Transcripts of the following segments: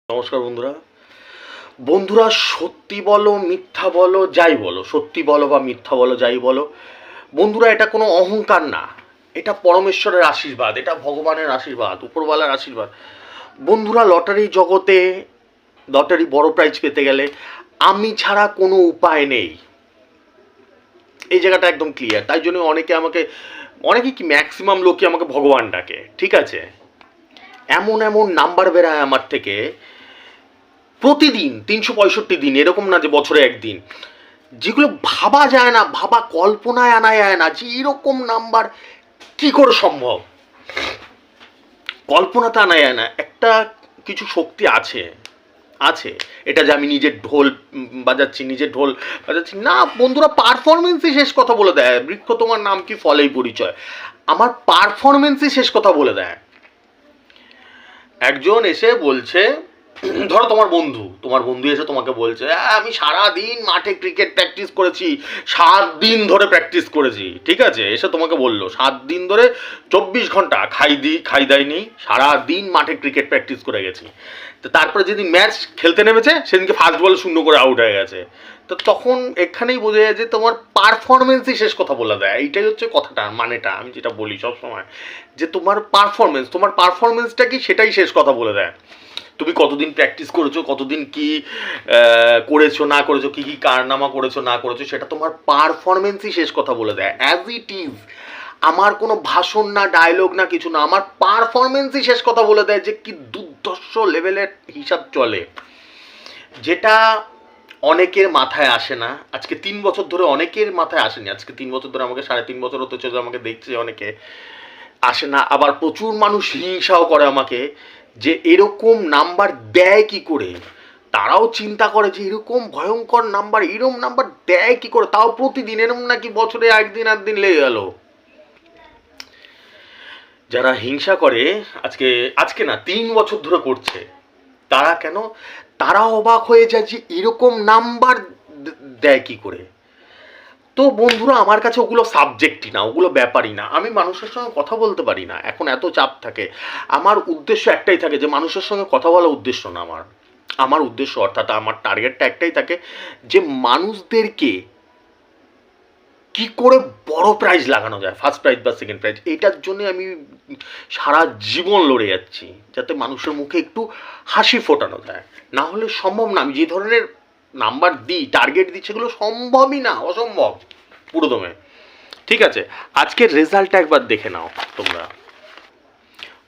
নমস্কার বন্ধুরা। বন্ধুরা, সত্যি বলো মিথ্যা বলো যাই বলো, সত্যি বলো বা মিথ্যা বলো যাই বলো বন্ধুরা, এটা কোনো অহংকার না, এটা পরমেশ্বরের আশীর্বাদ, এটা ভগবানের আশীর্বাদ, উপরওয়ালার আশীর্বাদ। বন্ধুরা, লটারি জগতে লটারি বড় প্রাইজ পেতে গেলে আমি ছাড়া কোনো উপায় নেই, এই জায়গাটা একদম ক্লিয়ার। তাই জন্য অনেকে কি ম্যাক্সিমাম লোকই আমাকে ভগবান ডাকে, ঠিক আছে। এমন এমন নাম্বার বেরায় আমার থেকে প্রতিদিন, 365 দিন, এরকম না যে বছরে একদিন, যেগুলো ভাবা যায় না, কল্পনায় আনা যায় না যে এরকম নাম্বার কি করে সম্ভব, কল্পনাতে আনা যায় না। একটা কিছু শক্তি আছে আছে এটা যে আমি নিজের ঢোল বাজাচ্ছি না বন্ধুরা, পারফরমেন্সই শেষ কথা বলে দেয়। বৃক্ষ তোমার নাম কি ফলেই পরিচয়, আমার পারফরমেন্সই শেষ কথা বলে দেয়। একজন এসে বলছে, ধরো তোমার বন্ধু এসে তোমাকে বলছে, আমি সারাদিন মাঠে ক্রিকেট প্র্যাকটিস করেছি, 7 দিন ধরে প্র্যাকটিস করেছি, ঠিক আছে। এসে তোমাকে বললো 7 দিন ধরে 24 ঘন্টা খাই দেয়নি, সারাদিন মাঠে ক্রিকেট প্র্যাকটিস করে গেছি। তো তারপরে যেদিন ম্যাচ খেলতে নেমেছে সেদিনকে ফার্স্ট বলে 0 করে আউট হয়ে গেছে। তো তখন এখানেই বোঝা যায় যে তোমার পারফরমেন্সই শেষ কথা বলে দেয়। এইটাই হচ্ছে কথাটা, মানেটা আমি যেটা বলি সবসময়, যে তোমার পারফরমেন্সটা কি সেটাই শেষ কথা বলে দেয়। তুমি কতদিন প্র্যাকটিস করেছো, কতদিন কি করেছো না করেছো, কি কি কারনামা করেছো না করেছো, সেটা তোমার পারফরমেন্সই শেষ কথা বলে দেয়। অ্যাজ ইট ইজ, আমার কোনো ভাষণ না, ডায়লগ না, কিছু না, আমার পারফরমেন্সই শেষ কথা বলে দেয় যে কি দুর্ধর্ষ লেভেলের হিসাব চলে, যেটা অনেকের মাথায় আসে না। আজকে 3 বছর ধরে অনেকের মাথায় আসেনি, আজকে 3 বছর ধরে, আমাকে 3.5 বছর হতে চলে, আমাকে দেখছে অনেকে, আসে না। আবার প্রচুর মানুষ হিংসাও করে আমাকে, যে এরকম নাম্বার দেয় কি করে। তারাও চিন্তা করে যে এরকম ভয়ঙ্কর নাম্বার, এরকম নাম্বার দেয় কি করে, তাও প্রতিদিন, এরকম নাকি বছরে একদিন লেগে গেল। যারা হিংসা করে, আজকে না 3 বছর ধরে করছে, তারা কেন, তারা অবাক হয়ে যায় যে এরকম নাম্বার দেয় কি করে। তো বন্ধুরা, আমার কাছে ওগুলো সাবজেক্টই না, ওগুলো ব্যাপারই না। আমি মানুষের সঙ্গে কথা বলতে পারি না, এখন এত চাপ থাকে। আমার উদ্দেশ্য একটাই থাকে, যে মানুষের সঙ্গে কথা বলা উদ্দেশ্য না আমার উদ্দেশ্য, অর্থাৎ আমার টার্গেটটা একটাই থাকে, যে মানুষদেরকে কি করে বড় প্রাইজ লাগানো যায়, ফার্স্ট প্রাইজ বা সেকেন্ড প্রাইজ, এইটার জন্য আমি সারা জীবন লড়ে যাচ্ছি, যাতে মানুষের মুখে একটু হাসি ফোটানো যায়। না হলে সম্ভব না। আমি যে ধরনের নাম্বার দিই, টার্গেট দিই, সেগুলো সম্ভবই না, অসম্ভব পুরোদমে। ঠিক আছে, আজকের রেজাল্টটা একবার দেখে নাও তোমরা,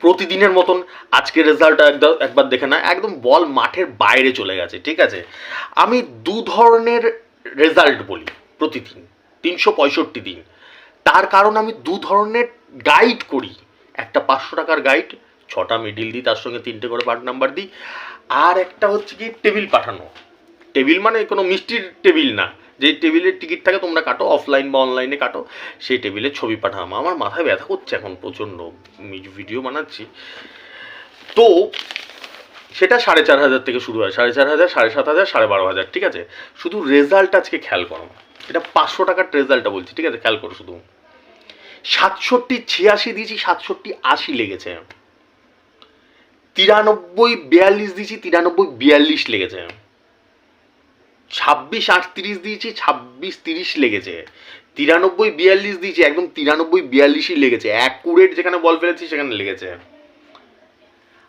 প্রতিদিনের মতন আজকের রেজাল্টটা একবার দেখে নাও। একদম বল মাঠের বাইরে চলে গেছে, ঠিক আছে। আমি 2 ধরনের রেজাল্ট বলি প্রতিদিন, 365 দিন। তার কারণ আমি 2 ধরনের গাইড করি। একটা 500 টাকার গাইড, 6টা মিডিল দিই, তার সঙ্গে 3টে করে পার্ট নাম্বার দিই। আর একটা হচ্ছে কি টেবিল পাঠানো। টেবিল মানে কোনো মিষ্টির টেবিল না, যে টেবিলের টিকিট থাকে তোমরা কাটো, অফলাইন বা অনলাইনে কাটো, সেই টেবিলের ছবি পাঠানো। আমার মাথায় ব্যথা করছে এখন প্রচণ্ড, ভিডিও বানাচ্ছি তো। সেটা 4,500 থেকে শুরু হয়, 4,500, 7,500, 12,500, ঠিক আছে। শুধু রেজাল্ট আজকে খেয়াল করো, এটা 500 টাকার রেজাল্টটা বলছি, ঠিক আছে, খেয়াল করো শুধু। 67, 86 দিয়েছি, 67, 80 লেগেছে। 93, 42 দিয়েছি, 93, 42 লেগেছে। 26, 38 দিয়েছি, 26, 30 লেগেছে। 93, 42 দিয়েছি, একদম 93, 42ই লেগেছে, অ্যাকুরেট যেখানে বল ফেলেছি সেখানে লেগেছে।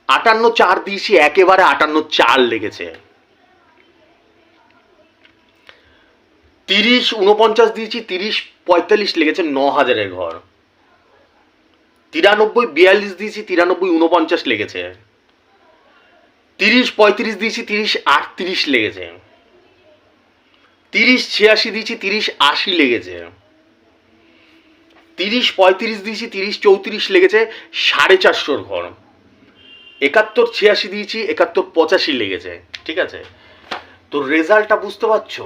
58, 4 দিয়েছি, একেবারে 58, 4 লেগেছে। 30, 49 দিয়েছি, 30, 45 লেগেছে, 9,000-এর ঘর। 93, 42 দিয়েছি, 93, 49 লেগেছে। 30, 35 দিয়েছি, 30, 38 লেগেছে। 30, 86 দিয়েছি, 30, 80 লেগেছে। 30, 35 দিয়েছি, 30, 34 লেগেছে, 450-র ঘর। 71, 86 দিয়েছি, 71, 85 লেগেছে, ঠিক আছে। তো রেজাল্টটা বুঝতে পারছো,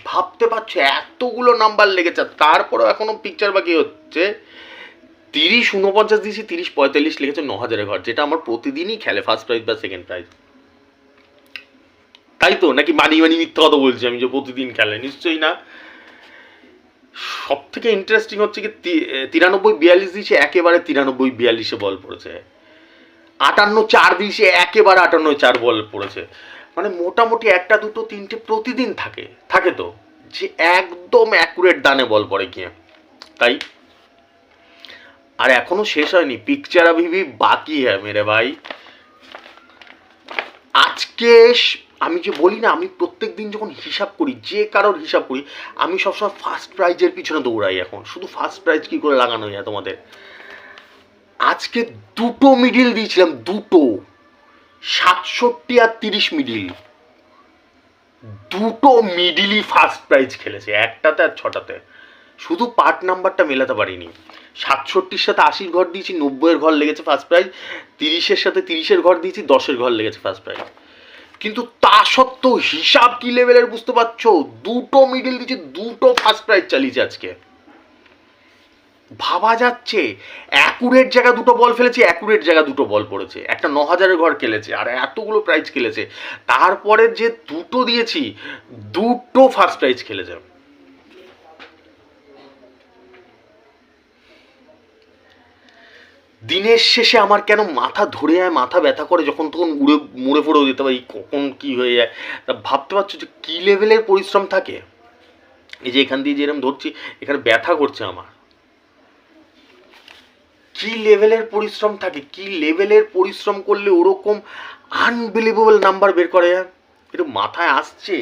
ভাবতে পারছো, এতগুলো নাম্বার লেগেছে, তারপরেও এখনো পিকচার বাকি হচ্ছে। 30, 49 দিয়েছি, 30, 45 লেগেছে, 9,000-এর ঘর, যেটা আমার প্রতিদিনই খেলে ফার্স্ট প্রাইজ বা সেকেন্ড প্রাইজ। তাই তো, নাকি মানি মিথ্যা কথা বলছি আমি যে প্রতিদিন খেলে? নিশ্চয়ই না। সব থেকে ইন্টারেস্টিং হচ্ছে কি 93, 42 দিয়েছে, একেবারে 93, 42-এ বল পড়েছে। 58-4 দিয়েছে, একেবারে 58-4 বল পড়েছে। মানে মোটামুটি একটা দুটো তিনটে প্রতিদিন থাকে তো, যে একদম অ্যাকুরেট দানে বল পড়ে গিয়ে। তাই আর এখনো শেষ হয়নি, পিকচার আভি ভি বাকি হ্যাঁ মেরে ভাই। আজকে আমি যে বলি না, আমি প্রত্যেক দিন যখন হিসাব করি, যে কারোর হিসাব করি, আমি সবসময় ফার্স্ট প্রাইজের পিছনে দৌড়াই। এখন শুধু ফার্স্ট প্রাইজ কি করে লাগানো যায় তোমাদের। আজকে দুটো মিডিল দিয়েছিলাম, দুটো 67 আর 30 মিডিল, দুটো মিডিলই ফার্স্ট প্রাইজ খেলেছে, একটাতে আর ছটাতে। শুধু পার্ট নাম্বারটা মেলাতে পারিনি। 67-র সাথে 80-র ঘর দিয়েছি, 90-এর ঘর লেগেছে ফার্স্ট প্রাইজ। 30-এর সাথে 30-এর ঘর দিয়েছি, 10-এর ঘর লেগেছে ফার্স্ট প্রাইজ। কিন্তু তা সত্ত্বেও হিসাব কি লেভেলের বুঝতে পারছো, দুটো মিডিল দিয়েছি, দুটো ফার্স্ট প্রাইজ চালিয়েছে আজকে। ভাবা যাচ্ছে, অ্যাকুরেট জায়গা দুটো বল ফেলেছে, অ্যাকুরেট জায়গা দুটো বল পড়েছে, একটা 9000-এর ঘর খেলেছে আর এতগুলো প্রাইজ খেলেছে। তারপরে যে দুটো দিয়েছি, দুটো ফার্স্ট প্রাইজ খেলেছে। দিনের শেষে আমার কেন মাথা ধরে যায়, মাথা ব্যথা করে, যখন তখন মুড়ে পড়েও যেতে পারি, কখন কি হয়ে যায়। তা ভাবতে পারছো যে কী লেভেলের পরিশ্রম থাকে। এই যে এখান দিয়ে যে এরকম ধরছি, এখানে ব্যথা করছে আমার। কি লেভেলের পরিশ্রম থাকে, কি লেভেলের পরিশ্রম করলে ওরকম আনবিলিভেবল নাম্বার বের করে। এটা মাথায় আসছে।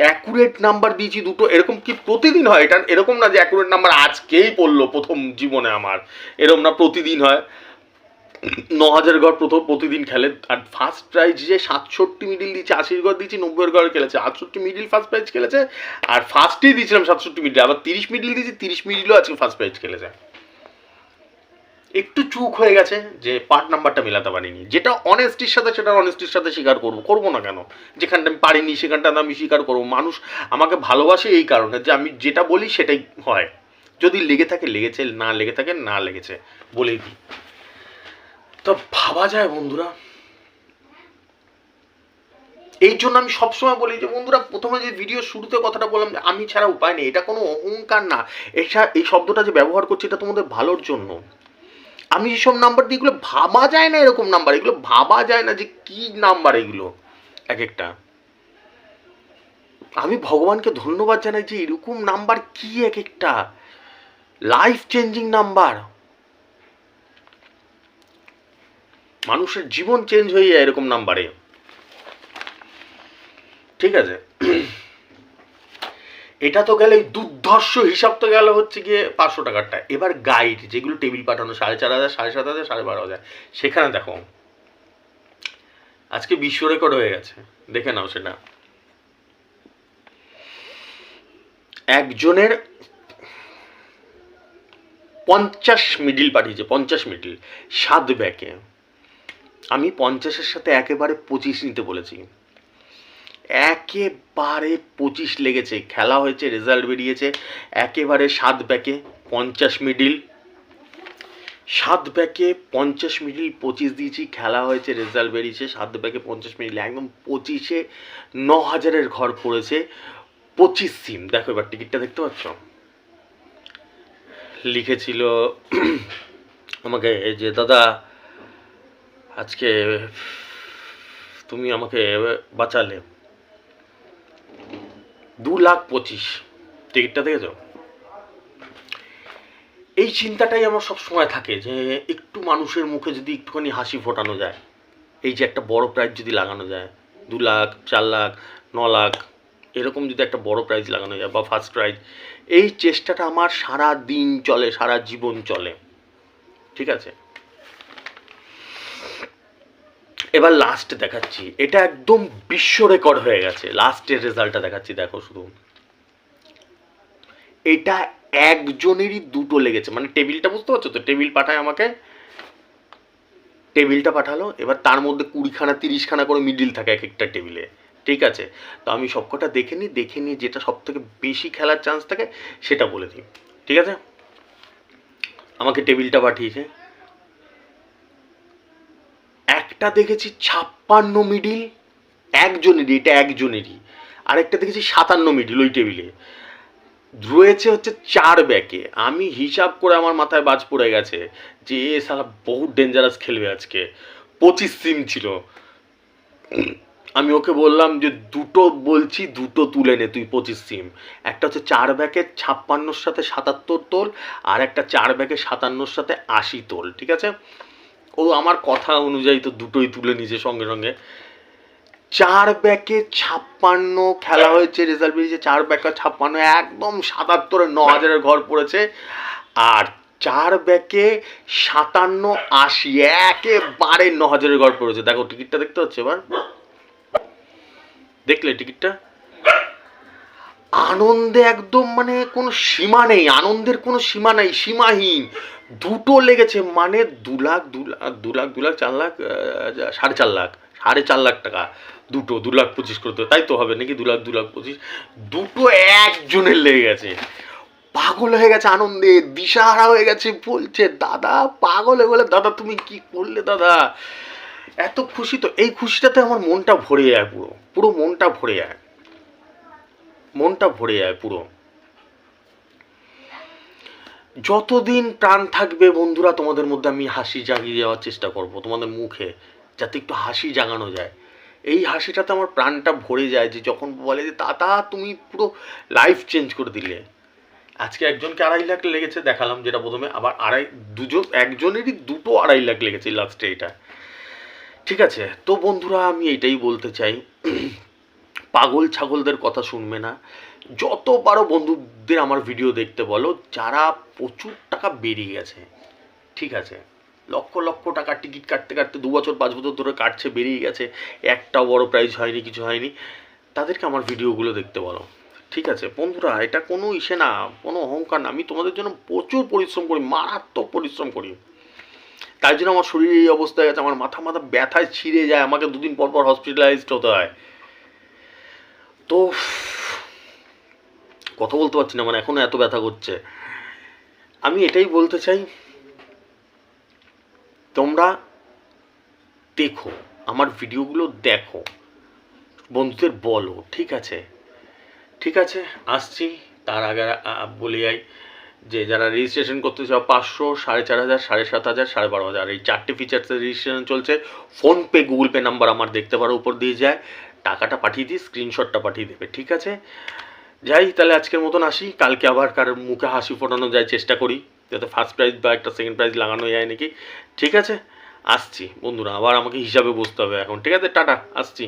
অ্যাকুরেট নাম্বার দিয়েছি দুটো, এরকম কি প্রতিদিন হয়? এটা এরকম না যে অ্যাকুরেট নাম্বার আজকেই পড়লো প্রথম জীবনে আমার, এরকম না, প্রতিদিন হয়। 9000 ঘর প্রতিদিন খেলে। আর ফার্স্ট প্রাইজ যে 67 মিডিল দিয়েছে, 80-র ঘর দিয়েছি, 90-এর ঘর খেলেছে, 68 মিডিল ফার্স্ট প্রাইজ খেলেছে। আর ফার্স্টেই দিয়েছিলাম 67 মিডিল, আবার 30 মিডিল দিয়েছি, 30 মিডিলও আজকে ফার্স্ট প্রাইজ খেলেছে। একটু চুক হয়ে গেছে যে পার্ট নাম্বারটা মেলাতে পারিনি, যেটা অনেস্টির সাথে, সেটা অনেস্টির সাথে স্বীকার করবো না কেন? যেখানটা আমি পারিনি সেখানটা আমি স্বীকার করবো। মানুষ আমাকে ভালোবাসে এই কারণে যে আমি যেটা বলি সেটাই হয়। যদি লেগে থাকে লেগেছে, না লেগে থাকে না লেগেছে, বলেই দিই। তো ভাবা যায় বন্ধুরা, এই জন্য আমি সবসময় বলি যে বন্ধুরা, প্রথমে যে ভিডিও শুরুতে কথাটা বললাম যে আমি ছাড়া উপায় নেই, এটা কোনো অহংকার না। এই শব্দটা যে ব্যবহার করছি, এটা তোমাদের ভালোর জন্য। আমি যেসব নাম্বার দিই, এগুলো ভাবা যায় না এরকম নাম্বার, এগুলো ভাবা যায় না যে কি নাম্বার এগুলো এক একটা। আমি ভগবানকে ধন্যবাদ জানাই যে এরকম নাম্বার কি এক একটা লাইফ চেঞ্জিং নাম্বার। মানুষের জীবন চেঞ্জ হয়ে যায় এরকম নাম্বারে। ঠিক আছে, এটা তো গেলে দুর্ধর্ষ হিসাব, তো গেল হচ্ছে গিয়ে 500 টাকারটা। এবার গাইড যেগুলো টেবিল পাঠানো 4500, 7500, 12500, সেখানে দেখো আজকে বিশ্ব রেকর্ড হয়ে গেছে, দেখে নাও সেটা। একজনের 50 মিডিল পাঠিয়েছে, 50 মিডিল 7 ব্যাকে। আমি 50-এর সাথে একেবারে 25 নিতে বলেছি, একেবারে 25 লেগেছে। খেলা হয়েছে, রেজাল্ট বেরিয়েছে, একেবারে 7 ব্যাকে 50 মিডিল, 7 ব্যাকে 50 মিডিল 25 দিয়েছি। খেলা হয়েছে, রেজাল্ট বেরিয়েছে, 7 ব্যাকে 50 মিডিল, একদম 25-এ 9000-এর ঘর পড়েছে, 25 সিম। দেখো এবার টিকিটটা দেখতে পাচ্ছ, লিখেছিল আমাকে যে দাদা আজকে তুমি আমাকে বাঁচালে, 2,25,000 টিকিটটা দেখেছ। এই চিন্তাটাই আমার সবসময় থাকে যে একটু মানুষের মুখে যদি একটুখানি হাসি ফোটানো যায়, এই যে একটা বড় প্রাইজ যদি লাগানো যায়, 2 লাখ, 4 লাখ, 9 লাখ, এরকম যদি একটা বড় প্রাইজ লাগানো যায় বা ফার্স্ট প্রাইজ, এই চেষ্টাটা আমার সারা দিন চলে, সারা জীবন চলে। ঠিক আছে, এবার লাস্ট দেখাচ্ছি, এটা একদম বিশ্ব রেকর্ড হয়ে গেছে। লাস্টের রেজাল্টটা দেখাচ্ছি, দেখো শুধু। এটা একজনেরই দুটো লেগেছে, মানে টেবিলটা বুঝতে পারছো তো, টেবিল পাঠায় আমাকে, টেবিলটা পাঠালো, এবার তার মধ্যে 20খানা 30খানা করে মিডিল থাকে এক একটা টেবিলে। ঠিক আছে, তো আমি সবকটা দেখে নিই যেটা সব থেকে বেশি খেলার চান্স থাকে সেটা বলে দিই। ঠিক আছে, আমাকে টেবিলটা পাঠিয়েছে, একটা দেখেছি 56 মিডিল একজনেরই, এটা একজনেরই। আরেকটা দেখেছি 57 মিডিল ওই টেবিলে রয়েছে হচ্ছে 4 ব্যাকে। আমি হিসাব করে আমার মাথায় বাজ পড়ে গেছে যে এ শালা বহুত ডেঞ্জারাস খেলবে আজকে, 25 সিম ছিল। আমি ওকে বললাম যে দুটো বলছি, দুটো তুলে নে তুই 25 সিম। একটা হচ্ছে 4 ব্যাগের 56 সাথে 77 তোল, আর একটা 4 ব্যাগের 57 সাথে 80 তোল, ঠিক আছে? ও আমার কথা অনুযায়ী তো দুটোই তুলে নিয়েছে সঙ্গে সঙ্গে। 4 ব্যাগে 56 খেলা হয়েছে, রেজাল্ট বেরিয়েছে 4 ব্যাগে 56, একদম 77-এ 9000-এর ঘর পড়েছে। আর 4 ব্যাগে 57-80, একেবারে 9000-এর ঘর পড়েছে। দেখো টিকিটটা দেখতে হচ্ছে এবার, দেখলে টিকিটটা? আনন্দে একদম মানে কোনো সীমা নেই, আনন্দের কোনো সীমা নেই, সীমাহীন। দুটো লেগেছে মানে 2 লাখ 4 লাখ 4.5 লাখ, 4.5 লাখ টাকা দুটো, 2,25,000 করতে, তাই তো হবে নাকি? 2,25,000, দুটো একজনের লেগে গেছে। পাগল হয়ে গেছে আনন্দে, দিশাহারা হয়ে গেছে, বলছে দাদা পাগল হয়ে বলে, দাদা তুমি কি করলে দাদা? এত খুশি তো, এই খুশিটাতে আমার মনটা ভরে যায়, পুরো পুরো মনটা ভরে যায়, মনটা ভরে যায় পুরো। যতদিন প্রাণ থাকবে বন্ধুরা, তোমাদের মধ্যে আমি হাসি জাগিয়ে দেওয়ার চেষ্টা করব, তোমাদের মুখে যাতে একটু হাসি জাগানো যায়। এই হাসিটাতে আমার প্রাণটা ভরে যায়, যে যখন বলে যে দাদা তুমি পুরো লাইফ চেঞ্জ করে দিলে। আজকে একজনকে 2.5 লাখ লেগেছে, দেখালাম যেটা প্রথমে, আবার একজনেরই 2.5 লাখ লেগেছে লাস্টে এটা, ঠিক আছে? তো বন্ধুরা আমি এটাই বলতে চাই, পাগল ছাগলদের কথা শুনবে না। যত পারো বন্ধুদের আমার ভিডিও দেখতে বলো, যারা প্রচুর টাকা বেরিয়ে গেছে, ঠিক আছে? লক্ষ লক্ষ টাকা টিকিট কাটতে কাটতে 2 বছর 5 বছর ধরে কাটছে, বেরিয়ে গেছে, একটা বড় প্রাইজ হয়নি, কিছু হয়নি, তাদেরকে আমার ভিডিওগুলো দেখতে বলো, ঠিক আছে বন্ধুরা? এটা কোনো ইসে না, কোনো অহংকার না, আমি তোমাদের জন্য প্রচুর পরিশ্রম করি, মারাত্মক পরিশ্রম করি। তাই জন্য আমার শরীরে এই অবস্থা হয়ে গেছে, আমার মাথা মাথা ব্যথায় ছিঁড়ে যায়, আমাকে 2 দিন পর পর হসপিটালাইজড হতে হয়। তো কথা বলতে পারছি না, মানে এখনো এত ব্যথা করছে। আমি এটাই বলতে চাই, তোমরা দেখো আমার ভিডিওগুলো, দেখো, বন্ধুদের বলো, ঠিক আছে? ঠিক আছে, আসছি। তার আগে বলে যাই যে যারা রেজিস্ট্রেশন করতে চাও, 500, 4,500, 7,500, 12,500, এই 4টে ফিচার্সের রেজিস্ট্রেশন চলছে। ফোনপে গুগল পে নাম্বার আমার দেখতে পারো, উপর দিয়ে যায়, টাকাটা পাঠিয়ে দিই, স্ক্রিনশটটা পাঠিয়ে দেবে, ঠিক আছে? যাই তাহলে, আজকের মতন আসি। কালকে আবার কারোর মুখে হাসি ফোটানো যায় চেষ্টা করি, যাতে ফার্স্ট প্রাইজ বা একটা সেকেন্ড প্রাইজ লাগানো যায় নাকি, ঠিক আছে? আসছি বন্ধুরা, আবার আমাকে হিসাবে বসতে হবে এখন, ঠিক আছে? টাটা, আসছি।